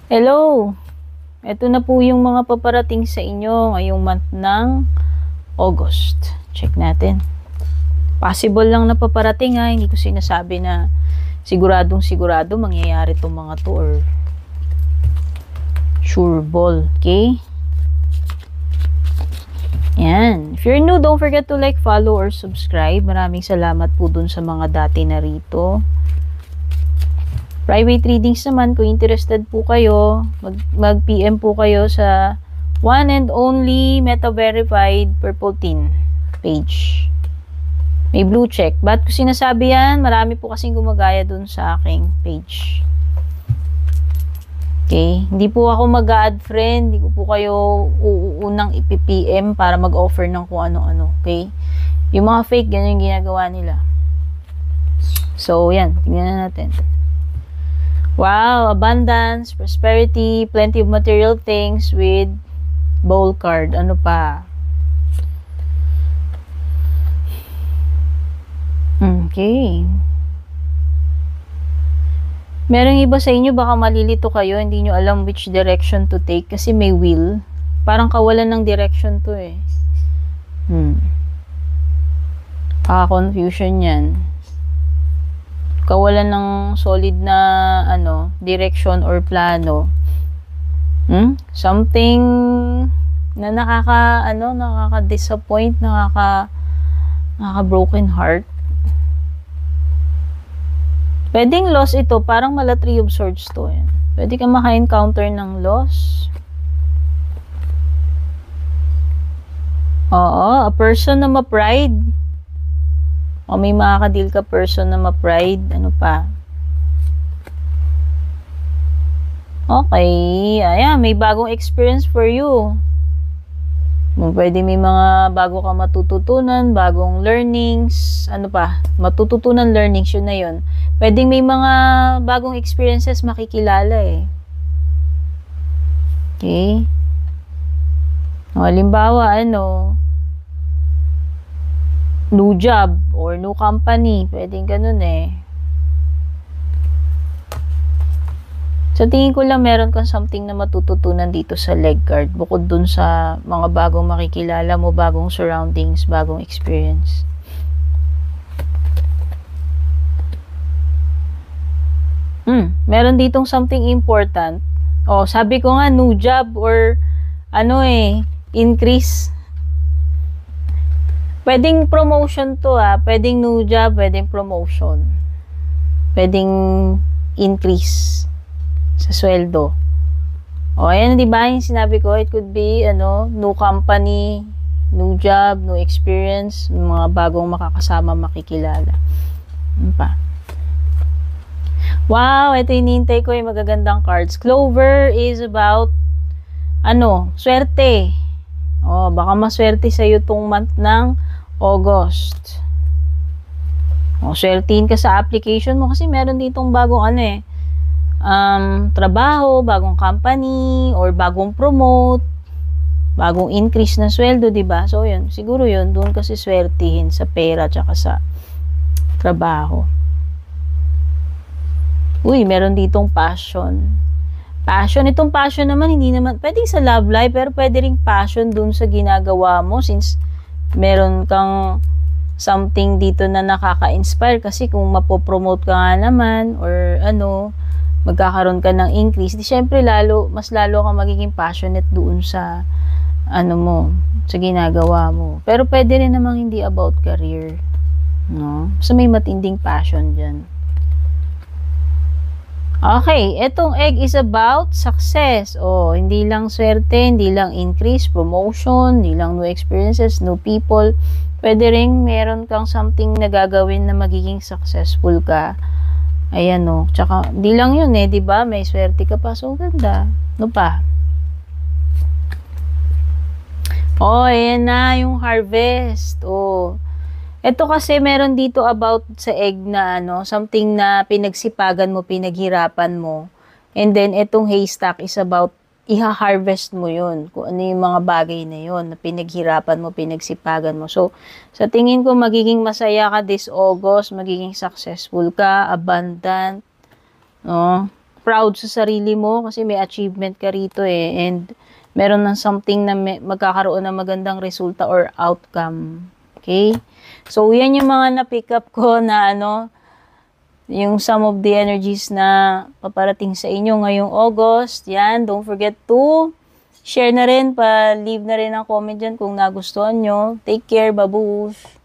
Hello! Ito na po yung mga paparating sa inyo ngayong month ng August. Check natin. Possible lang na paparating ha. Hindi ko sinasabi na siguradong sigurado mangyayari itong mga to or sure ball. Okay? Yan. If you're new, don't forget to like, follow, or subscribe. Maraming salamat po dun sa mga dati na rito. Private readings naman, kung interested po kayo, mag-PM po kayo sa one and only Meta Verified Purple Tin page. May blue check. Ba't ko sinasabi yan? Marami po kasing gumagaya dun sa aking page. Okay? Hindi po ako mag-add friend. Hindi ko po kayo uunang ipipm para mag-offer ng kung ano-ano. Okay? Yung mga fake, ganyan yung ginagawa nila. So, yan. Tingnan na natin. Wow, abundance, prosperity, plenty of material things with bowl card. Ano pa? Okay. Merong iba sa inyo, baka malilito kayo, hindi nyo alam which direction to take kasi may wheel. Parang kawalan ng direction to eh. Confusion yan. Kawalan ng solid na direction or plano. Something na nakaka-disappoint, nakaka-broken heart. Pwedeng loss ito, parang mala 3 of swords to. Yan. Pwede ka maka-encounter ng loss. Oo, a person na ma-pride. O may makakadil ka person na ma-pride. Ano pa? Okay. Ayan, may bagong experience for you. Pwede may mga bago ka matututunan, bagong learnings. Ano pa? Matututunan learnings, yun na yun. Pwede may mga bagong experiences makikilala eh. Okay? O, halimbawa, new job or new company. Pwedeng ganun eh. Sa tingin ko lang meron kang something na matututunan dito sa leg card. Bukod dun sa mga bagong makikilala mo, bagong surroundings, bagong experience. Meron ditong something important. O, sabi ko nga, new job or increase. Pwedeng promotion to pwedeng new job, pwedeng promotion. Pwedeng increase sa sweldo. O, ayan, di ba yung sinabi ko, it could be, new company, new job, new experience, mga bagong makakasama, makikilala. Ano pa? Wow, ito hinihintay ko yung magagandang cards. Clover is about, swerte. O, baka maswerte sa'yo tong month ng August. O, swertihin ka sa application mo kasi meron ditong bagong trabaho, bagong company, or bagong promote, bagong increase na sweldo, diba? So, yun. Siguro yun. Doon kasi swertihin sa pera tsaka sa trabaho. Uy, meron ditong passion. Passion. Itong passion naman, hindi naman, pwedeng sa love life, pero pwede ring passion dun sa ginagawa mo since meron kang something dito na nakaka-inspire kasi kung mapopromote ka nga naman or magkakaroon ka ng increase, di syempre mas lalo ka magiging passionate doon sa sa ginagawa mo. Pero pwede rin namang hindi about career, no? So may matinding passion dyan. Okay, etong egg is about success. Hindi lang swerte, hindi lang increase, promotion, hindi lang new experiences, new people. Pwede rin meron kang something na gagawin na magiging successful ka. Ayan tsaka di lang yun di ba? May swerte ka pa, so ganda. Ano pa? Ayan na yung harvest. Ito kasi meron dito about sa egg na something na pinagsipagan mo, pinaghirapan mo. And then itong haystack is about iha-harvest mo yun. Kung ano yung mga bagay na yun na pinaghirapan mo, pinagsipagan mo. So, sa tingin ko magiging masaya ka this August, magiging successful ka, abundant, proud sa sarili mo kasi may achievement ka rito eh. And meron ng something na magkakaroon ng magandang resulta or outcome. Okay? So, yan yung mga na-pick up ko na yung some of the energies na paparating sa inyo ngayong August. Yan, don't forget to share na rin, leave na rin ang comment dyan kung nagustuhan nyo. Take care, babush!